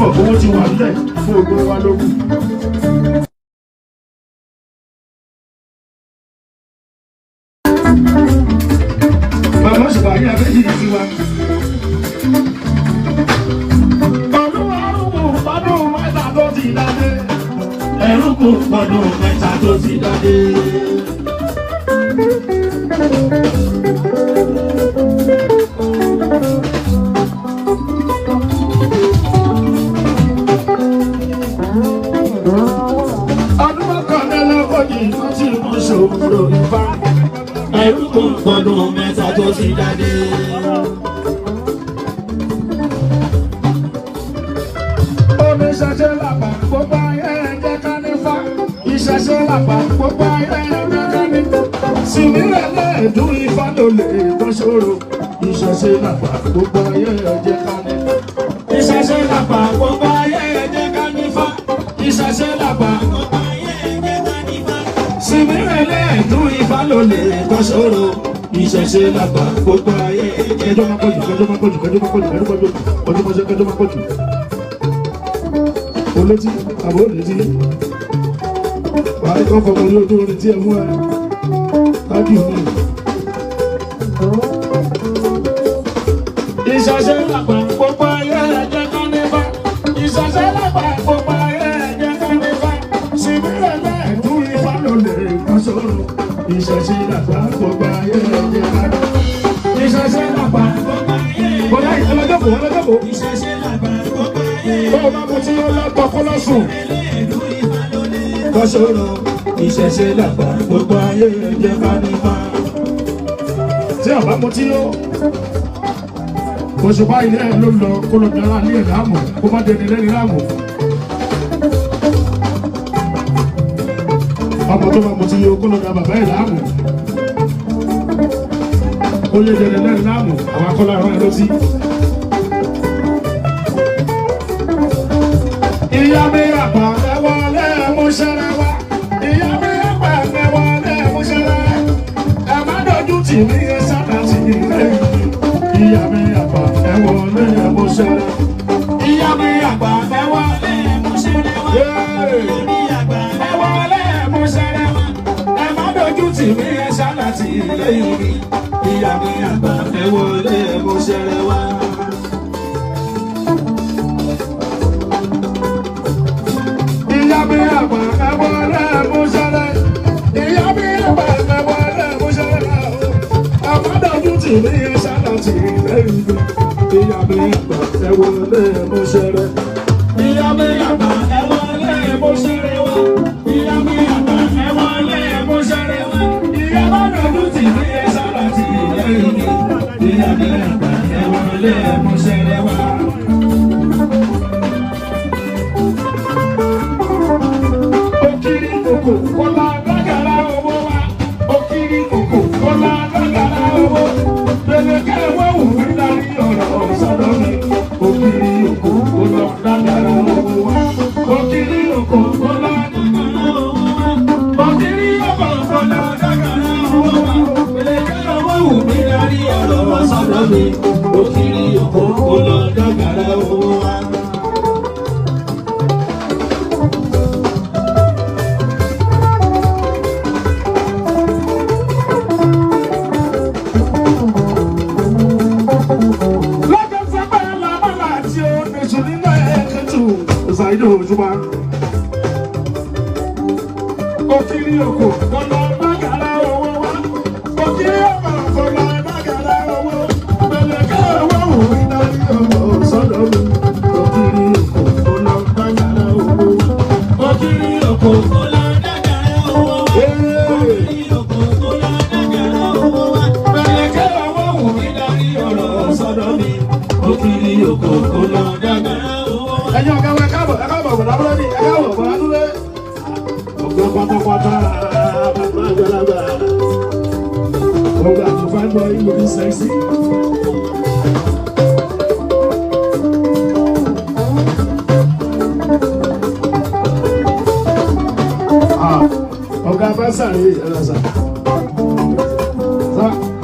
owó ti wà nílẹ̀ fún ògbó wa lókun. Màmá ṣùgbọ́n ayé abẹ́jì ní tiwa. Olúwa rúkú pọ́dún mẹ́ta tó ti dáadé. Ẹrúkú pọ́dún mẹ́ta tó ti dáadé. Ọdún mọ́kànlélógójì wọ́n ti mú ṣòro ìfá. Ẹrúkú pọ́dún mẹ́ta tó ti dáadé. Oníṣẹ́ṣẹ́ làpá gbogbo ayé ẹ̀jẹ̀ ká nífà. Ìṣẹ̀ṣẹ́ làpá gbogbo ayé ẹ̀jẹ̀ ká nífà. Sìnìlẹ̀ lẹ́ẹ̀dún ifá ló lè bọ́ ṣòro. Ìṣẹ̀ṣẹ́ làpá gbogbo ayé ẹ̀jẹ̀ ká nífà. Ìṣẹ̀ṣẹ́ làpá gbogbo ayé ẹ̀jẹ̀ ká nífà. Ìṣẹ̀ṣẹ́ làpá gbogbo ayé ẹ̀jẹ̀ ká nífà. Sìnìlẹ̀ lẹ́ẹ̀dún ifá ló lè bọ́ ṣòro. Ìṣẹ̀ṣẹ́ làpá gbogbo ayé ẹ̀jẹ̀ máa pọ̀jù kẹjọ́ máa pọ̀jù kẹjọ́ máa pọ̀jù kẹjọ́ máa pọ̀jù ọdún mọ́ṣẹ́ kẹjọ́ máa pọ̀jù. Olótí àbò òdìtí wà á kọ́ fọmọ ní ojú orin tí ẹ mú ẹ láti ìlú. Ìṣẹ̀ṣẹ́ làpá gbogbo ayé ẹ̀jẹ̀ kan nífà. Ìṣẹ̀ṣẹ́ làpá gbogbo ayé ẹ̀jẹ̀ kan nífà. Sìnìlẹ̀ lẹ́ẹ̀dún ifá ló lè kọ́ sóró. Ìṣẹ̀ṣẹ́ làpá gbogbo ayé ẹ̀jẹ̀ kan nífà. Ìṣẹ̀ṣẹ́ làpá gbogbo ayé ẹ̀jẹ̀ kan nífà. Ọlọ́jọ́bò. Ìṣẹ̀ṣẹ́ làpá gbogbo ayé ẹ̀jẹ̀ kan nífà. Tó o bá mú tí ó lọ́tọ̀ kó lọ́sùn. Kọ́ sóró. Ìṣẹ̀ṣẹ́ làpá gbogbo ayé ẹ̀jẹ̀ kan nífà. Tí ọ̀bá mú tí ó Òṣùpá ilé ẹ̀ ló lọ kó lọ dára ní ẹ̀dá àmọ̀ kó má dẹni lẹ́ni láàmù. Ọmọ tó bá mú tí ó kó lọ dá bàbá ẹ̀ láàmù. Ó yé dẹni lẹ́ni láàmù àwọn akọ́lá ẹ̀rọ ẹ̀ ló sí. Ìyá mi àpá ẹ̀wọ̀ lẹ́ẹ̀mú ṣẹlẹ̀ wá. Ìyá mi àpá ẹ̀wọ̀ lẹ́ẹ̀mú ṣẹlẹ̀. Ẹ má dojú tì mí ẹ sábà tì mí lẹ́yìn. Ìyá mi àgbà ẹ̀wọ̀ lẹ́ẹ̀mú ṣẹlẹ̀. Ìyá mi àgbà ẹ̀wọ̀ lẹ́ẹ̀mú ṣẹlẹ̀ wá. Ìyá mi àgbà ẹ̀wọ̀ lẹ́ẹ̀mú ṣẹlẹ̀ wá. Ẹ má dojú tì mí ẹ sábà tì mí lẹ́yìn. Ìyá mi àgbà ẹ̀wọ̀ lẹ́ẹ̀mú ṣẹlẹ̀ wá. Ìyá mi àgbà ẹ̀wọ̀ lẹ́ẹ̀mú ṣẹlẹ̀. Ìyá mi àgbà ẹ̀wọ̀ lẹ́ẹ̀mú ṣẹlẹ̀. Ẹ má dojú tì mí ẹ sábà tì mí lẹ́yìn. Ìyá mi àgbà ẹ̀wọ̀ lẹ́ẹ̀mú ṣẹlẹ̀. Ìyá mi àgbà ẹ̀wọ̀ lẹ́ẹ̀mú ṣẹlẹ̀ wá. Ìyá mi àgbà ẹ̀wọ̀ lẹ́ẹ̀mú ṣẹlẹ̀ wá. Ìyá má dojú tì mí ẹ sábà tì mí lẹ́yìn. Ìyá mi àgbà ẹ̀wọ̀ lẹ́ẹ̀mú ṣẹlẹ̀ wá. Òkìrì kòkò kọ́lá lágàrá owó wa. Òkìrì kòkò kọ́lá lágàrá owó. Bẹ̀rẹ̀kẹ́ ẹ̀wọ̀ wù mí lárí ọ̀rọ̀ sọ́dọ̀ mi. Òkìrì kòkò kọ́lá lágàrá owó wa. Òkìrì kòkò kọ́lá lágàrá owó wa. Òkìrì kòkò kọ́lá lágàrá owó wa. Bẹ̀rẹ̀kẹ́ ẹ̀wọ̀ wù mí lárí ọ̀rọ̀ sọ́dọ̀ mi. Òkìrì kòkò kọ́lá lágàrá owó wa. Òṣùpá òkìrì òkò kọ́lá lágàrá owó wa. Òkìrì òkò kọ́lá lágàrá owó. Bẹ̀rẹ̀kẹ́ ẹ̀wọ̀ wù mí lárí ọ̀rọ̀ sọ́dọ̀ mi. Òkìrì òkò kọ́lá lágàrá owó wa. Òkìrì òkò kọ́lá lágàrá owó wa. Òkìrì òkò kọ́lá lágàrá owó wa. Bẹ̀rẹ̀kẹ́ ẹ̀wọ̀ wù mí lárí ọ̀rọ̀ sọ́dọ̀ mi. Òkìrì òkò kọ́lá lágàrá owó wa. Ẹ̀yin ọ̀gá wa káàbọ̀ bọ̀dá bọ́lọ́dì ẹ̀káwọ̀ bọ̀dá dúró. Ọ̀gá pátápátá bàbá àgbàlagbà. Ọ̀gá tó fẹ́ gbọ́ ìlú ní sẹ́ksì. Ọ̀gá bá sàrí ẹ̀rọ sà.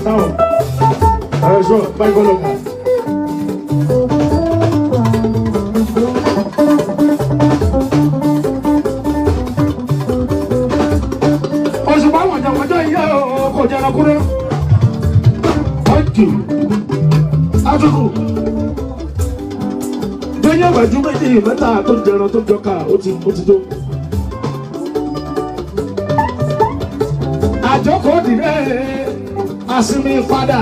Táwọn ẹ̀rọ ṣọ́ báyìí bọ́lọ̀ kan. yẹ wájú méjì mẹ́ta tó jẹran tó jọka ó ti tó. àjọkọ̀ dìde àsinmi padà.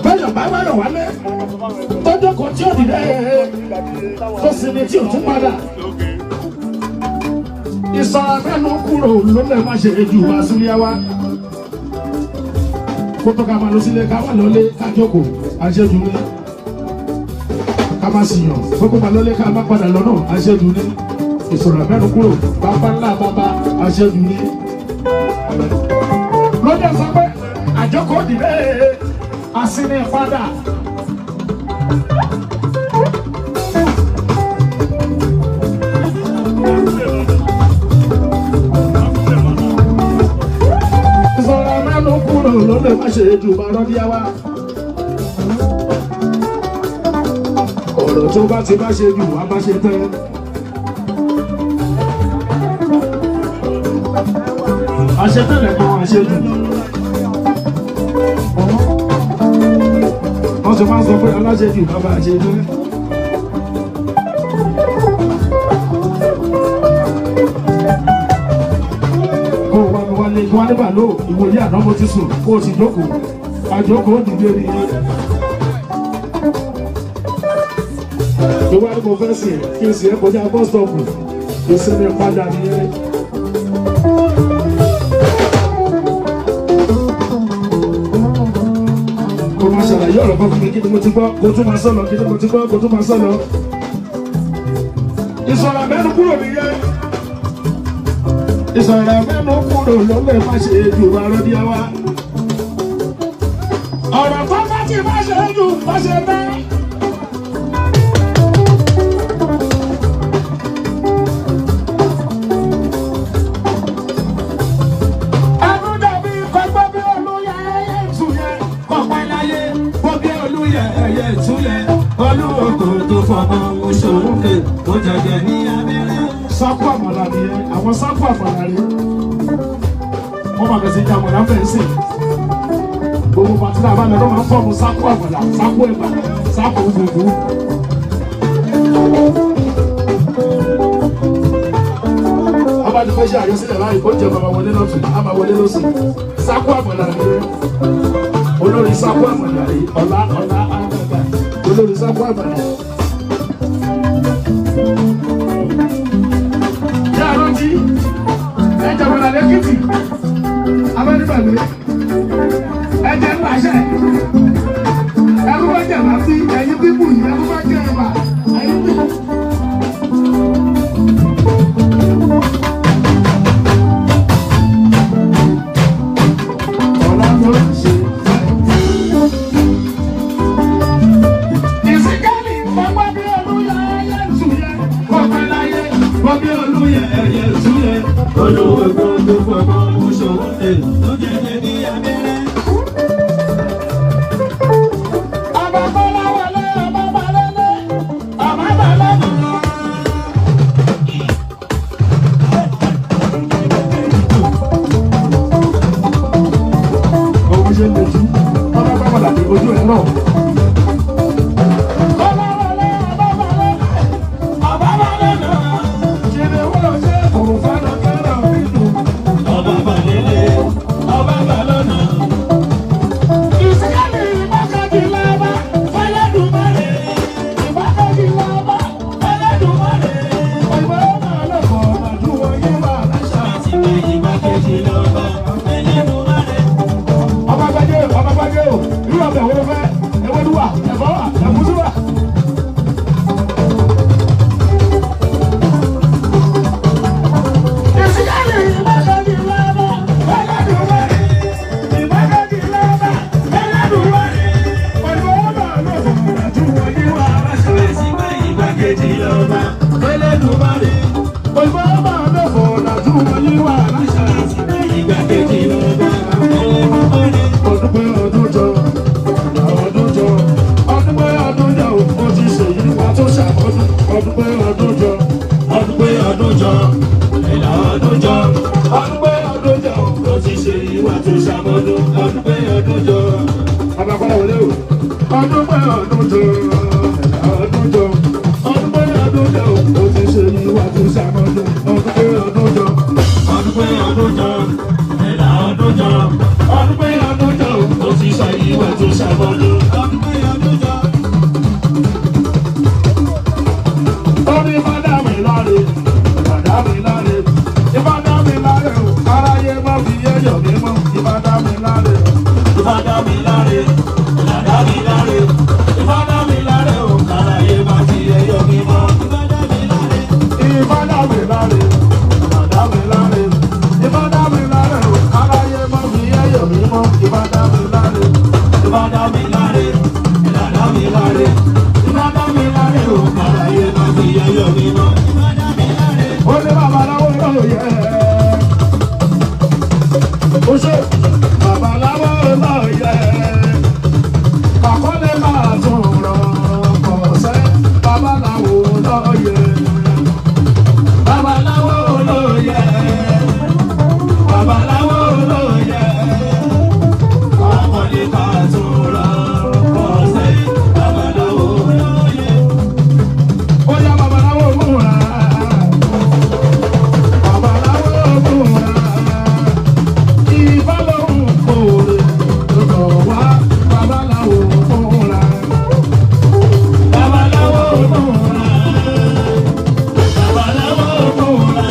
bẹ́ẹ̀ bá wà lọ wálé tọ́jọ́ kan tí ò dìde tó sinmi tí ò tún padà. ìsọ̀rọ̀ mẹ́nu kúrò ló lè má ṣe jù wá sílé wa. kótó ká máa lọ sílé ká wà lọlé ká jókòó àṣejù ní. ká má sì yàn kókó máa lọlé ká má padà lọ́nà àṣejù ní. ìsọ̀rọ̀ mẹ́nu kúrò bàbá ńlá bàbá àṣejù ní. lọ́jọ́ sọ pé àjọkọ̀ dìde àsinmi padà. ìsọ̀rọ̀ mẹ́nu kúrò ló lè má ṣe jù bá rọ́bíà wá. ọ̀rọ̀ tó bá ti bá ṣe jù wá bá ṣe tẹ́. àṣetẹ̀lẹ̀ kan àṣejù. wọ́n ti máa ń sọ pé aláṣejù bàbá àṣejù. kó o wá mi wálé kí wọ́n nígbà lóò ìwòye àná mo ti sùn kó o sì jókòó àjókòó dìde ni. tó bá ní mo fẹ́ sìn kí n sì ẹ́ kọjá bọ́sítọ̀pù ìsinmi padà nìyẹn. ṣàlàyé ọ̀rọ̀ kan fún mi kí ni mo ti gbọ́ kó tún máa sọ̀rọ̀ kí ni mo ti gbọ́ kó tún máa sọ̀rọ̀. ìsọ̀rọ̀ mẹ́nu kúrò nìyẹn. ìsọ̀rọ̀ mẹ́nu kúrò ló lè má ṣe jù arọ́ bí wa. ọ̀rọ̀ tó bá ti má ṣe jù má ṣe bẹ́. ẹyẹ ìtúlẹ̀ olúwòkò tó fọmọ oṣooṣù tó jẹjẹ ní abẹ́rẹ́. sákò àmàlà nìyẹn àwọn sákò àmàlà rẹ wọn máa bẹ̀sẹ̀ ìjà àmàlà bẹ̀rẹ̀ sí gbogbo pàtàkì àbálẹ̀ ló máa ń fọ́ọ̀mù sákò àmàlà sákò ẹ̀bà sákò gbogbo. abájú fẹ́ ṣe àyọsílẹ̀ láì kó jẹ bàbá wọlé lọ́tún àbá wọlé lọ́sùn sákò àmàlà nìyẹn olórí sákò àmàlà rẹ ọ̀la àgbàgbà olórí sákò àmàlà. Rántí ẹjẹ wọn lálẹ́ kìtì abẹ́nibẹ̀lẹ́ ẹjẹ ńláṣẹ ẹkú bá jẹ láti ẹyin bíbù yìí ẹkú bá jẹ ẹwà ẹyin bíbù. ọ̀la ló ń ṣe ìsìnkẹ́lì pápá bí olúyẹ ẹyẹ ń sùn yẹ kọ́pẹ́ láyé Bọ́bí olúyẹ ẹyẹ ìtúlẹ̀ olúwòkò tó fọmọ oṣooṣù tó jẹjẹ ní abẹ́rẹ́. ọba bọ́lá wọlé ọba balẹ̀lẹ̀ ọba balẹ̀lẹ̀. ọmọ ṣe lè jí ọba bàbá làbí ojú ẹ náà. bọ́lá wọlé ọba balẹ̀lẹ̀ ọba balẹ̀lẹ̀. jìnnì wọ́n ṣe òun fẹ́ràn kẹ́rọ̀ nínú. Ọba balẹ̀lẹ̀ ọba balọ̀nà. ìsìnkẹ́lì ìbákẹ́jì lọ́ba fẹ́lẹ́dùmarè. ìbákẹ́jì lọ́ba fẹ́lẹ́dùmarè. òyìnbó máa lọ bọ̀ àdúgbò yín wà láṣà. Àti bẹ́ẹ̀ ìgbàkejì lọ́ba ẹlẹ́dùnmarè. ọba gbajẹ o irú ọbẹ̀ wo ló fẹ́ ewédú wà ẹ̀fọ́ wà ẹ̀gúsí wà. ìsìnkẹ́lì ìbákẹ́jì lọ́ba fẹ́lẹ́dùmarè. ìbákẹ́jì lọ́ba fẹ́lẹ́dùmarè. òyìnbó máa lọ bọ̀ àdúgbò yín wà láṣà. Àti bẹ́ẹ̀ ìgbàkejì lọ́ba ẹlẹ́dùnmarè. òyìnbó máa lọ bọ̀ àdúgbò yín wà láṣà. Àti bẹ́ẹ̀ ìgbàkejì lọ́ba ẹlẹ́dùnmarè. ọdún pé ọdún jọ ọdún jọ ọdún pé ọdún jọ ó ti ṣèyí wá tó ṣàkọsí ọdún pé ọdún jọ Ọdún pé ọdún jọ ìlà ọdún jọ. ọdún pé ọdún jọ Ó ti ṣe ìwà tó ṣàmọ́dún. Ọdún pé ọdún jọ. abakọ́lá wọlé o ọdún pé ọdún jọ ọdún jọ ọdún pé ọdún jọ ó ti ṣe ìwà tó ṣàmọ́dún ọdún pé ọdún jọ ọdún pé ọdún jọ ẹ̀dá ọdún jọ ọdún pé ọdún jọ ó ti ṣe ìwà tó ṣàmọ́dún ọdún pé ọdún jọ. Orí fada mi láre, fada mi láre, ìfada mi láre o, aráyé má fi yẹ́yọ̀ mi mọ́, ìfada mi láre, ìfada mi láre, ìfada mi láre, ìfada mi láre o, aráyé má fi yẹ́yọ̀ mi mọ́, ìfada mi láre, ìfada mi láre, ìfada mi láre, ìfada mi láre o, aráyé má fi yẹ́yọ̀ mi mọ́, ìfada mi láre, ìfada mi láre, ìfada mi láre, ìfada mi láre o, aráyé má fi yẹ́yọ̀ mi mọ́, ìfada mi láre. Ó ní babaláwo lóye. Ó ṣe babaláwo lóye. Àkọlé máa tún rọ̀ kọ̀ọ̀sẹ́ babaláwo lóye. Babaláwo lóye. Babaláwo lóye. Àkọlé máa tún rọ̀ kọ̀ọ̀sẹ́ babaláwo lóye. Ó yá babaláwo múra. Babaláwo múra. Ifá lóhùn kòrè lọ́dọ̀ wá babaláwo múra. Babaláwo múra. Babaláwo múra.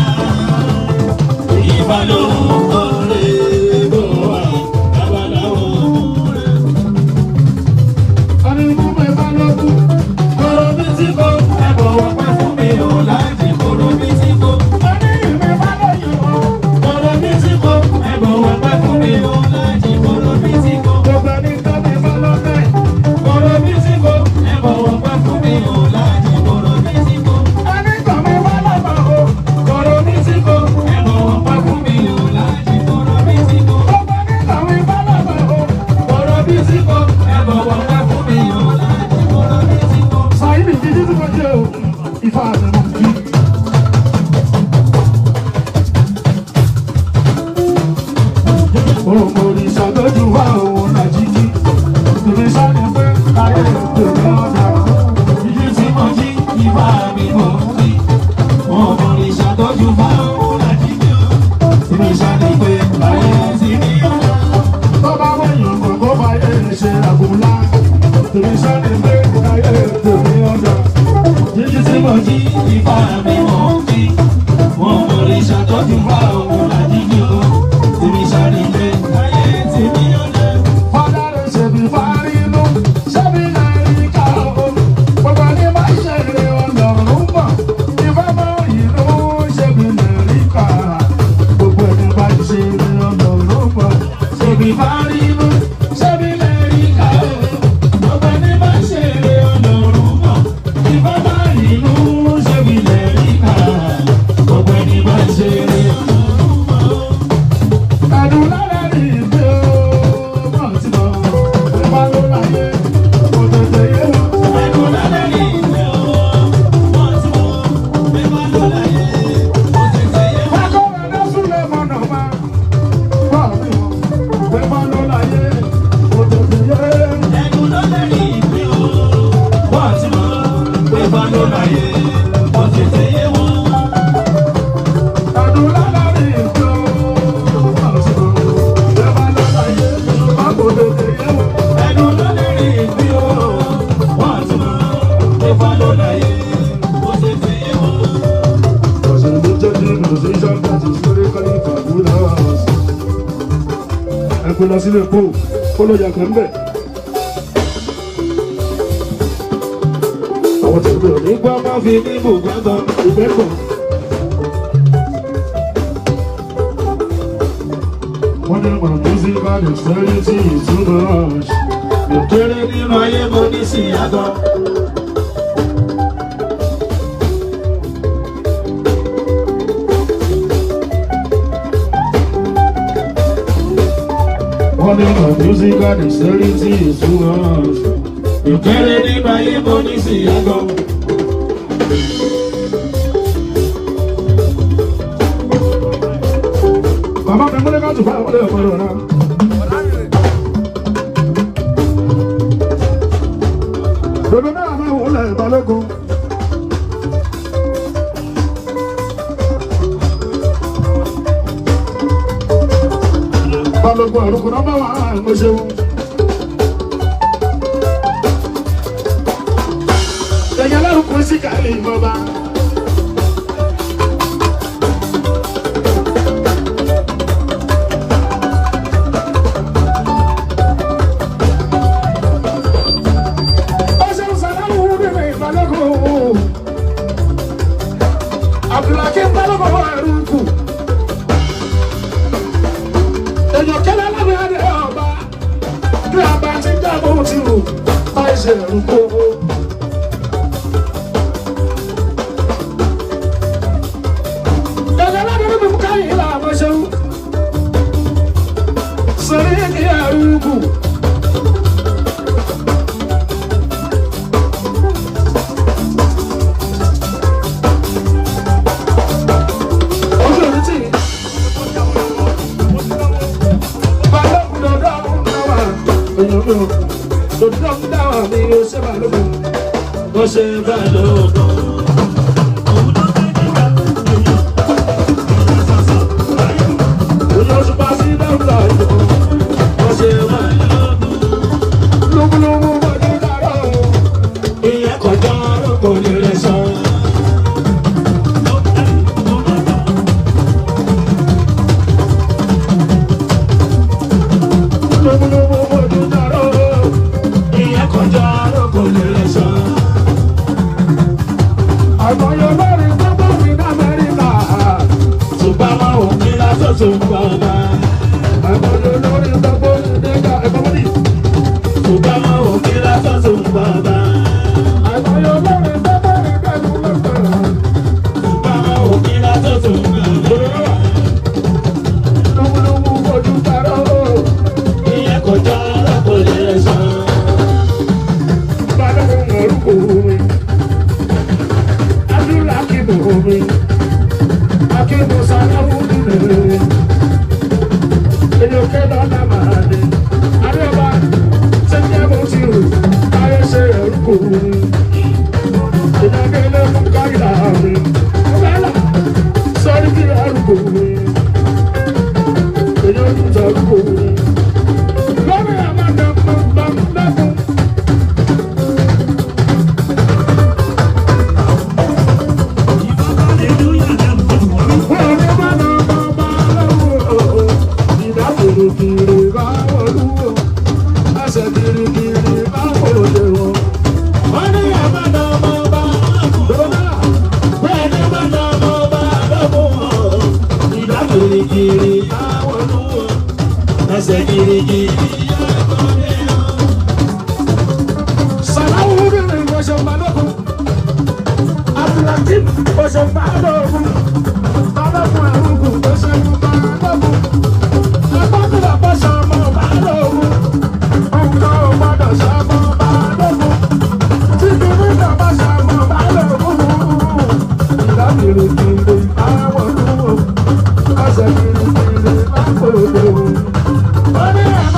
Ifá lóhùn kòrè lọ́dọ̀ wá babaláwo múra. Àníkú mẹ́fà lọ́kùn. Kòrò bí tí kò ẹ̀bọ̀ wọ́n pẹ́ fún mi ò láti kòrò bí tí kò. Àníyàn mẹ́fà lọ́yọ̀ o. Kòrò bí tí kò ẹ̀bọ̀ wọ́n pẹ́ fún mi ò láti kòrò bí tí kò. Gbogbo ẹni tó mẹ́fà lọ́tẹ̀. Kòrò bí tí kò ẹ̀bọ̀ wọ́n pẹ́ fún mi ò láti kòrò bí tí kò. Àníkàn mẹ́fà lọ́mọ o. Kòrò bí tí kò ẹ̀bọ̀ wọ́n pẹ́ fún mi ò láti kòrò bí tí kò. Gbogbo àníkàn mẹ́fà lọ́mọ o. Kòrò bí tí kò ẹ̀bọ̀ wọ́n pẹ́ fún mi ò láti kòrò bí tí kò. Sàyìn ní jíjí tí mo jẹ́ o, Ifá àtẹ̀mọ́ kí. Òmòrìṣà lójú wa òun là jíjí. Ìbí sáré pé ayé tèmi ọ̀dà. Jíjí tí mo jí, Ifá mi mò ń kí. Òmòrìṣà lójú wa òun là jíjí. Ìbí sáré pé ayé tèmi ọ̀dà. Tó bá wọ̀nyàn kò kó bá yé ṣe àgùnlá. Ìbí sáré pé ayé tèmi ọ̀dà. Jíjí tí mo jí, Ifá mi mò ń kí. Òmòrìṣà lójú wa òun là jíjí. Ìbí sáré pé ayé tèmi ọ̀dà. Fada rẹ̀ ṣe bí fárínú, ṣé bí lẹ́rìí ká o. Gbogbo ní máa ṣe eré ọlọ́run bọ̀. Ifá mọ ìlú ṣé bí lẹ́rìí ká. Gbogbo ní máa ṣe eré ọlọ́run bọ̀. Ṣé bí fárínú, ṣé bí lẹ́rìí ká o. Gbogbo ní máa ṣe eré ọlọ́run bọ̀. Ifá mọ ìlú ṣé bí lẹ́rìí ká. Gbogbo ní máa ṣe eré ọlọ́run bọ̀. Ẹ̀dùn lára rí ìgbé o, mọ̀ tí mo Ifá ló láyé, kò tètè yé wọn. Ẹ̀dùn lára rí ìgbé o, mọ̀ tí mo Ifá ló láyé, kò tètè yé wọn. Akọ́rẹ́ náà súnlẹ̀ mọ̀nà máa bọ̀ mí wọn. Ifá ló láyé, kò tètè yé. Ẹ̀dùn lára rí ìgbé o, mọ̀ tí mo Ifá ló láyé, kò tètè yé wọn. Ẹ̀dùn lára rí ìgbé o, mọ̀ tí mo Ifá ló láyé, kò tètè yé wọn. Ẹ̀dùn lára rí ìgbé o, mọ̀ tí mo Ifá ló láyé, kò tètè yé wọn. Ọ̀sẹ̀ tó jẹ́ ní musician that is very very fabulous. Ẹ kó lọ sílé epo, kó ló yà kàn bẹ̀. Àwọn tí kò ní gbọ́ máa fi ní bùgbàgbọ́ ìgbẹ́kọ̀. Wọ́n ní my musical dexterity is too much. Mo kéré nínú ayé mo ní sí àgọ́. Wọ́n ní my musical dexterity is too much. Mo kéré nínú ayé mo ní sí àgọ́. Bàbá mi múlẹ̀ ká tù fún àwọn ọmọdé ọ̀pọ̀lọpọ̀ náà. ìbálògùn. Balógun àrùkù náà bá wà á ń ṣeun. Ẹ̀yà lárúkú sí kàlí ìmọ̀ba. Abdulhakeem Balógun àrùkù. Èèyàn kẹ́lẹ́ lábẹ́ adé ọba. Bí a bá ti dábò tí o, máa ṣe àrùkù. Èèyàn lábẹ́ níbi mú káyìn làwọn ṣeun. Sọ̀rí ní àrùkù. Você vai louco. O nosso passinho não dá. Você vai louco. Lugo, lugo, vai te dar. E é cortado com direção. Lugo, lugo, vai te dar. E é cortado com direção. Àgbọ̀yọ̀ lórí gbogbo mi ní Amẹ́ríkà. Ṣùgbọ́n wọn ò ní lásán ṣùgbọ́n ọba. Àgbọ̀yọ̀ lórí gbogbo mi ní ẹ̀kọ́mọ́dì. Ṣùgbọ́n wọn ò ní lásán ṣùgbọ́n ọba. Àgbọ̀yọ̀ lórí gbogbo mi ní ẹ̀kọ́mọ́dì. Ṣùgbọ́n wọn ò ní lásán ṣùgbọ́n ọba. Lúwúlúwú ojú parọ́. Ìyẹn kọjá lọ́kọ̀ lè sàn. Balógun orúkọ mi. Akíbo Akíbo Sàlámù nílé èyàn kẹ́lọ́ náà máa dé Adéọba sẹ́jẹ́ mo ti rò káyé ṣe ẹ̀rúkọ èyàn kẹ́lẹ́ fún káyìlá mi ọ̀bẹ́là sọ́rí kí ẹ̀rúkọ èyàn tún sọ ẹ̀rúkọ lórí àmàdé mọ́tò. Wọ́n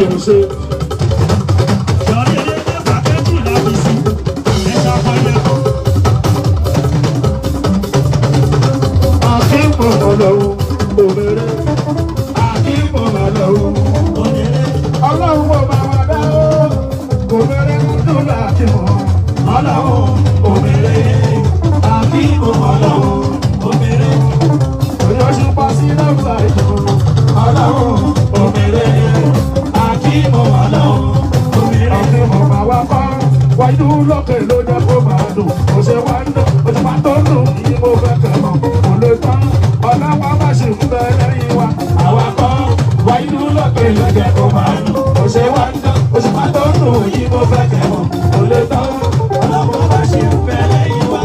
yóò ṣe. Akíkọ̀ ọlọ́run òmèrè. Akíkọ̀ ọlọ́run òmèrè. Ọlọ́run ò máa wà dá o. Òmèrè kúndú láti mọ̀. Ọlọ́run òmèrè. Akíkọ̀ ọlọ́run òmèrè. Oyọ̀ṣù pàṣẹ lọ́gbà ìjọba. Ọlọ́run òmèrè. Akíkọ̀ ọlọ́run òmèrè. Akíkọ̀ máa wá kọ́. Wáyé lókè ló jẹ́ kó máa dùn. Kò ṣe wá ń dùn. Kò ṣe máa tó dùn. Kí mo fẹ́ kẹ́ mọ̀. Kò lè tán. Ọlọ́wọ́ bá ṣe ń bẹ lẹ́yìn wa. Àwa kọ́. Wáyé lókè ló jẹ́ kó máa dùn. Kò ṣe wá ń dùn. Kò ṣe máa tó dùn. Kí mo fẹ́ kẹ́ mọ̀. Kò lè tán. Ọlọ́wọ́ bá ṣe ń bẹ lẹ́yìn wa.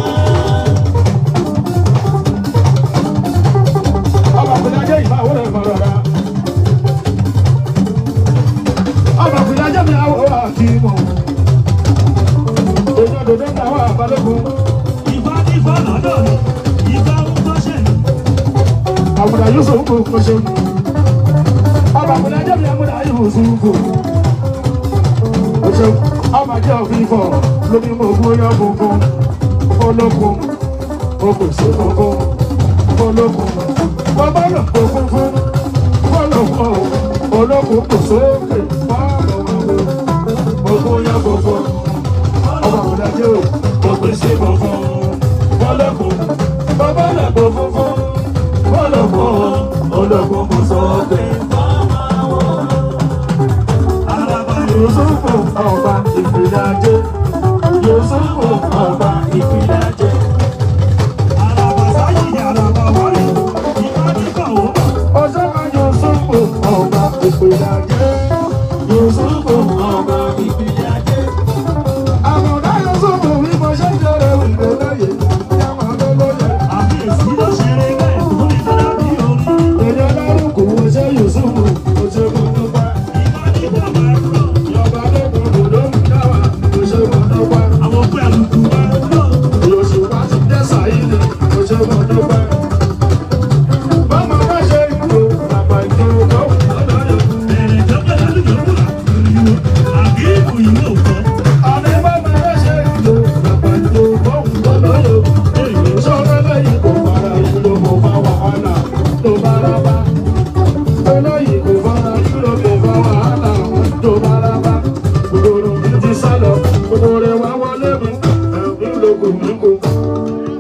Ọba Fìdájẹ́ ìbáwọ̀ rẹ̀ mọ̀ rọra. Ọba Fìdájẹ́ mi àwọ̀ àti mọ̀. Èèyàn dòdò ń dáwọ́ àbálòpọ̀. Ìfá ní ìfá lọ́dọ̀ ni, ìfá ń kọ́ṣẹ́ ni. Àmúdá Yusuf kò kọ́ṣẹ́. Ọba Fìdájẹ́ mi àmúdá Yusuf kò. Ọṣẹ́ ọba jẹ́ òfìfọ̀ lómi mọ̀ ogún yọ funfun. Olókun, o kò sí funfun. Olókun, bàbá lọ kó funfun. Olókun, olókun kò sókè. Ogún yọ funfun. Ọba Fìdájẹ́ o, o kò sí funfun. Olókun, bàbá lọ kó funfun. Olókun kò sókè. Yusufu ọba Ìfìdájẹ́. Yusufu ọba Ìfìdájẹ́. Àràbà sáyé ni àràbà wọlé, ìfá ní kọ̀wọ́ mọ̀. Ọjọ́ba Yusufu ọba Ìfìdájẹ́. Yusufu ọba Ìfìdájẹ́. Àmọ̀dá Yusufu bí mo ṣe ń jẹrẹ ìgbẹ́ lóye. Yàmà ló lóye. Àbí èsì ló ṣeré bẹ́ẹ̀ tó ní tó dábí orí. Èdè lárúkú wo ṣe Yusufu mo ṣe mo dúpẹ́. Ìfá ní bàbá ẹ̀rọ, Ìjọba lókun dòdò ń dáwà mo ṣe mo dúpẹ́. àwọn òpin àlùkù wa ń lọ. Oṣù wa ti dé sàyíní mo ṣe mo dúpẹ́. Bọ́mọ bá ṣe ìlú bàbá ìlú kọ́wé lọ́dọ̀ yòókù. Bẹ̀rẹ̀ jọ́pẹ́ lálùjọ́ kúrà, ìlú àbí òyìnbó kọ́. Àní bọ́mọ bá ṣe ìlú bàbá ìlú kọ́wé lọ́dọ̀ yòókù. Sọ́dọ̀ lẹ́yìn kò fara ìlú kò fa wàhálà tó bára bá. Olóyìn kò fara ìlú kò fa wàhálà tó bára bá. Gbogbo mi ti sálọ, gbogbo rẹ̀ wá wọlé mi. Ẹ̀mí lóko mi kò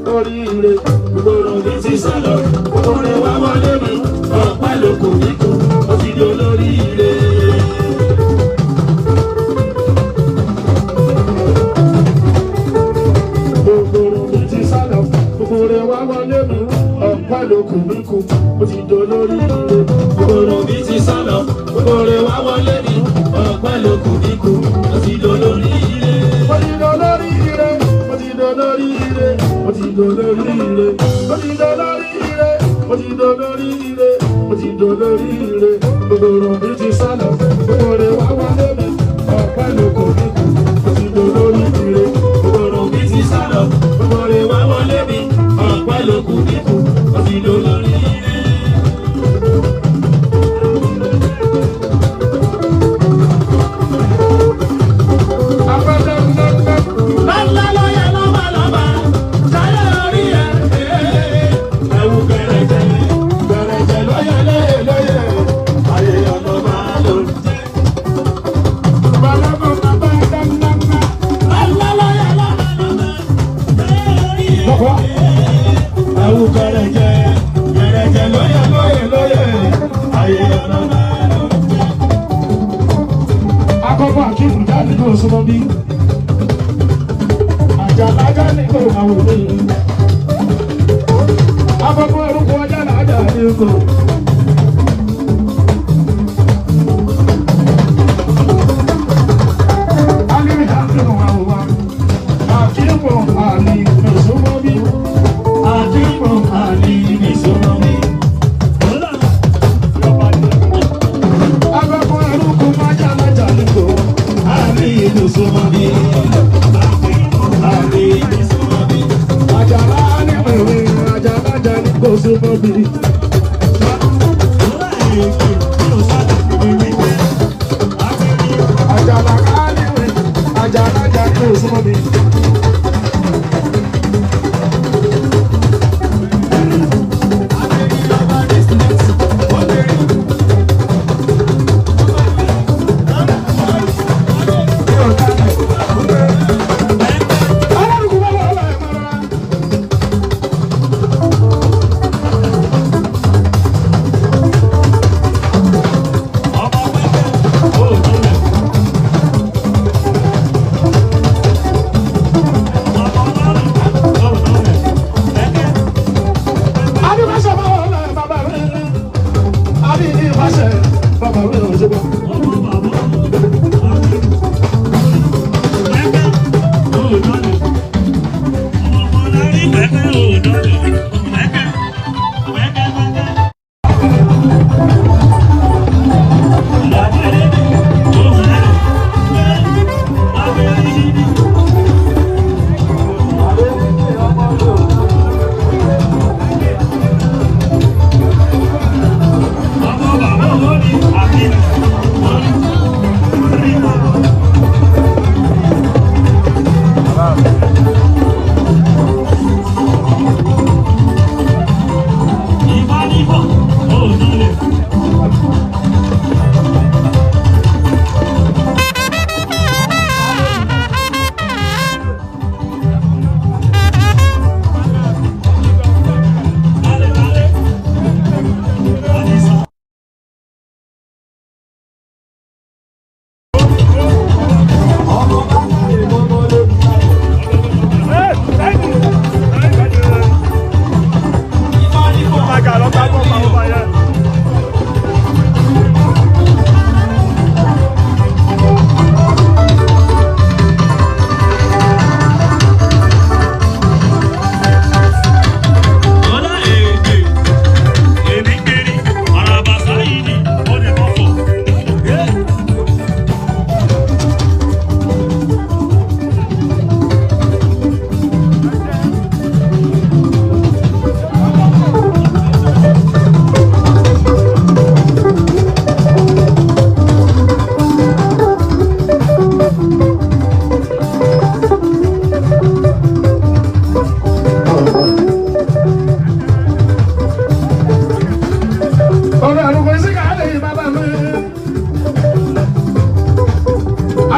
lórí ire. Gbogbo mi ti sálọ, gbogbo rẹ̀ wá wọlé mi. Ọ̀pá lóko mi kò, ó ti di olórí ire. Gbogbo mi ti sálọ, gbogbo rẹ̀ wá wọlé mi. Ọ̀pá lóko mi kò, ó ti di olórí ire. Gbogbo mi ti sálọ, gbogbo rẹ̀ wá wọlé mi. Ọ̀pá lóko mi kò, ó ti di olórí ire. Mo ti di olórí ire, mo ti di olórí ire, mo ti di olórí ire, mo ti di olórí ire, mo ti di olórí ire, mo ti di olórí ire. Gbogbo mi ti sálọ, gbogbo rẹ̀ wá wọlé mi. Ọ̀pá lóko mi kò, ó ti di olórí ire. Gbogbo mi ti sálọ, gbogbo rẹ̀ wá wọlé mi. Ọ̀pá lóko mi kò, ó ti di olórí ire. Lọ́lá lọ́yẹ̀ lọ́ba lọ́ba, sáyẹ̀ orí ẹ̀. Ẹ̀wù gẹ̀rẹ̀jẹ̀, gẹ̀rẹ̀jẹ̀ lọ́yẹ̀ lẹ́yẹ̀ lọ́yẹ̀. Ayé ọlọ́ba ló ń jẹ́. Balọ́bọ̀ bàbá dáńdáńdá. Lọ́lá lọ́yẹ̀ lọ́ba lọ́ba, sáyẹ̀ orí ẹ̀. Ẹ̀wù gẹ̀rẹ̀jẹ̀, gẹ̀rẹ̀jẹ̀ lọ́yẹ̀ lọ́yẹ̀ lọ́yẹ̀. Ayé ọlọ́ba ló ń jẹ́. Akọ́kọ́ Akíkù jáde ló súnmọ́ bí. Àjàlájà ní kò máa wò ní. Afọ́fọ́ orúkọ ọjà lájà ní kò. Alíríkà ní kò máa wò wá. Akíkù àlì ní súnmọ́ bí. Akíkù àlì ní súnmọ́ bí. Afọ́fọ́ orúkọ ọjà lájà ní kò. Àlì ní súnmọ́ bí. Àjàlá ní pèwé, àjàlájà ní kò súnmọ́ bí.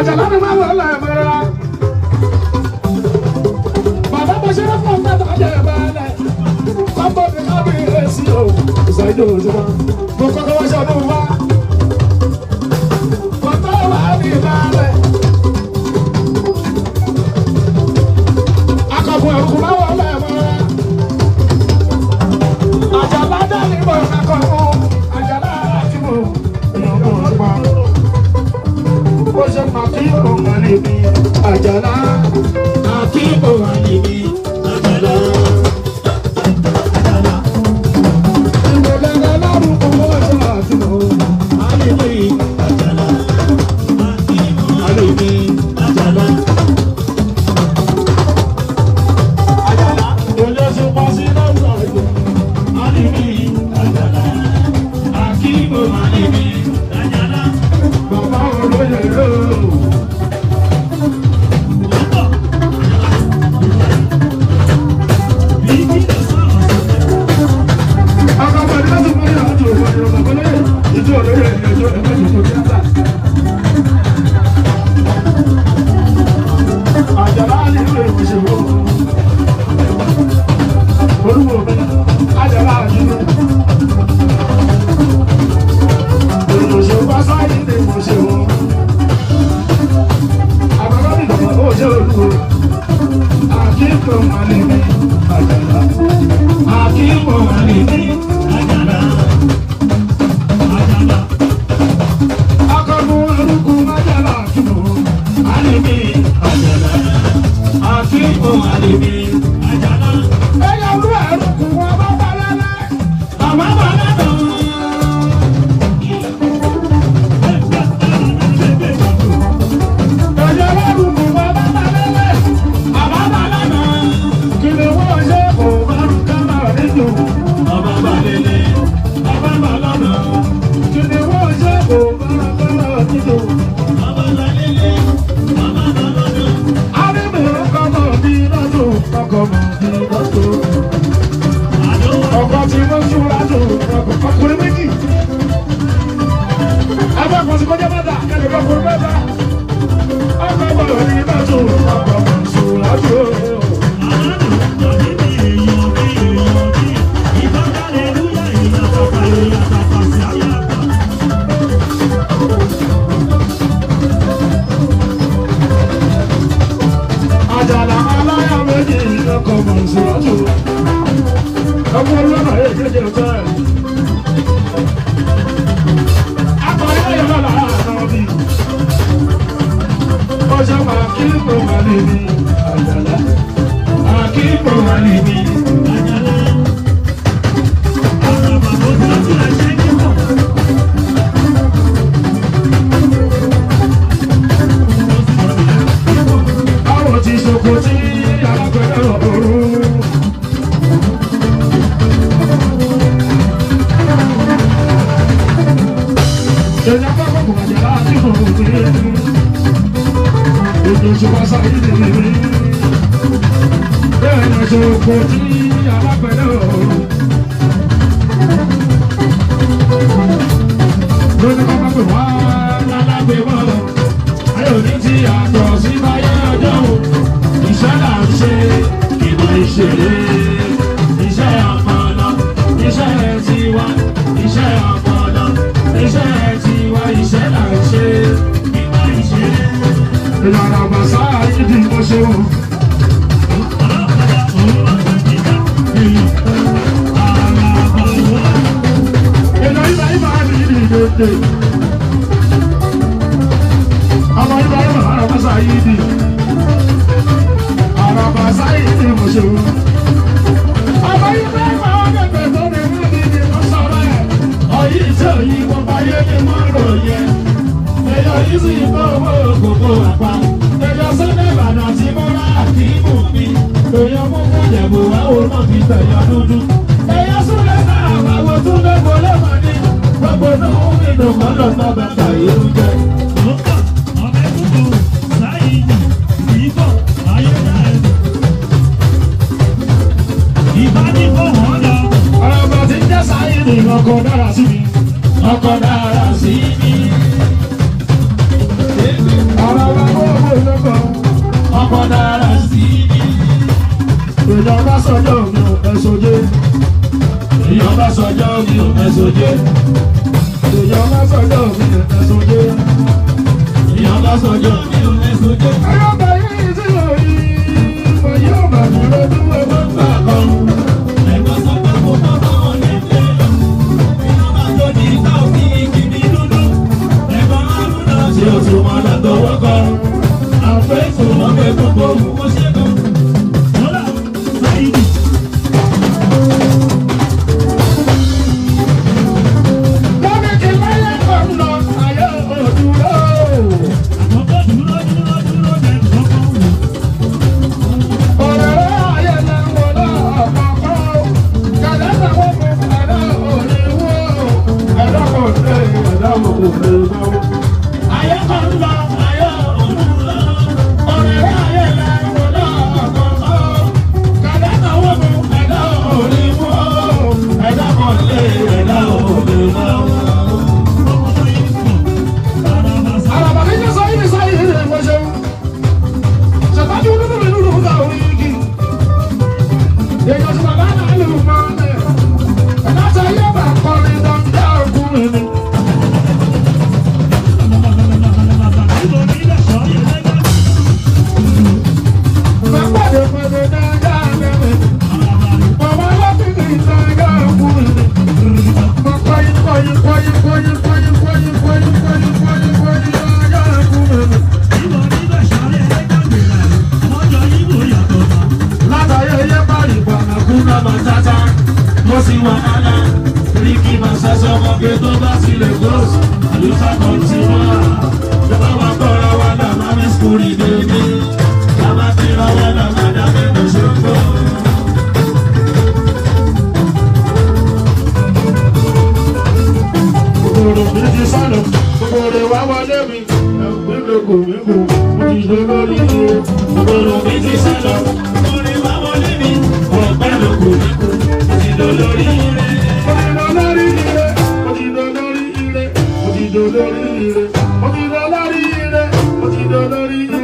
Àjàlá ni máa wọ̀ lẹ́ẹ̀mẹ́ra. Bàbá mo ṣe é fún mẹ́ta jẹ́ ìbálẹ̀. Kọ́mbọ̀ ní kábíyèsí o. Ìsàìdò òṣùwà. Mo kọ́kọ́ wá ṣe ọdún wá. Kọ́tọ́ wà ní ìbálẹ̀. Akọ̀bùn ẹ̀rùkù máa wọ̀ lẹ́ẹ̀mẹ́ra. Àjàlá dá ní ìbọn kakọ̀bùn. Àjàlá àti mò. Ìyọ̀bọ̀ òṣùwà. Ó ṣe pàkíyò wọn níbi. Àjàlá. Àkíyò wọn níbi. Àjàlá. Ọkọ̀ dára sí mi. sọjọ́ mi ò mẹ́sọ̀jẹ́. èèyàn bá sọjọ́ mi ò mẹ́sọ̀jẹ́. Èèyàn bá sọjọ́ mi ò mẹ́sọ̀jẹ́. ayọ́bà yìí sí òyì mo yóò bà mí lójú ẹgbẹ́ gbà kan. Ẹ̀gbọ́n sọ pé mo bọ́ bọ́ wọn lédè. Ìjọba tó di ìta òfin ìkìbí dúdú. Ẹ̀gbọ́n Haruna tí ó tún wọn látọwọ́ kọ. Àfẹ́ ìfowópamọ́ pé gbogbo òun kò ṣe kàn. Lọ́la Sáyidì. lọ́dún kí láyé kan lọ ayé òdúró. Àkọ́kọ́ dúró dúró dúró jẹ́ ìkọ́kọ́. ọ̀rẹ́ ayé lẹ́wọ̀n lọ́kọ̀ọ́kọ́. kàdé náà wọ́n mú ẹ̀dá òní wó. ẹ̀dá kò lè ẹ̀dá kò lè bá. Ayé kan lọ, ayé òdúró. ọ̀rẹ́ ayé lẹ́wọ̀n lọ́kọ̀ọ́kọ́. kàdé náà wọ́n mú ẹ̀dá òní wó. ẹ̀dá kò lè ẹ̀dá kò lè bá. Araba kí ni sáyé ni sáyé ni mo ṣe ń. Ṣètàjú nínú mi nínú ìgbà orí igi. Èèyàn ti bàbá náà lè mú máa ń lẹ̀. Ẹ̀dá tí ayé bá kọrin dọ́ńdá ọkùnrin ni. Bàbáde pẹ̀lú dáńdá lẹ́mẹ̀. Bàbá láti ní dáńdá ọkùnrin ni. Kọ́yìn kọ́yìn kọ́yìn kọ́yìn kọ́yìn kọ́yìn kọ́yìn kọ́yìn kọ́yìn kọ́yìn dáńdá ọkùnrin ni. Látàyè yé báyìí bàbá kú náà máa tata. Mo sì wà hálà, rí kí máa ṣaṣọ ọmọge tó bá sílẹ̀ gbòòsì. Àlùfáà kan ti wá. Ìjọba wa kọ́ra wa náà máa ní skúrì dédé. Bàbá ti ra wa náà máa dá mẹ́nu ṣòfò. Kòkòrò mi ti sálọ, kòkòrò wá wọlé mi. Ẹ̀gbẹ́ lóko mi kò, mo ti ṣe lórí iye. Kòkòrò mi ti sálọ, orin wá wọlé mi. Ọ̀pẹ lóko mi kú, mo ti lọ lórí ire. Mo ti lọ lórí ire, mo ti lọ lórí ire, mo ti lọ lórí ire, mo ti lọ lórí ire, mo ti lọ lórí ire.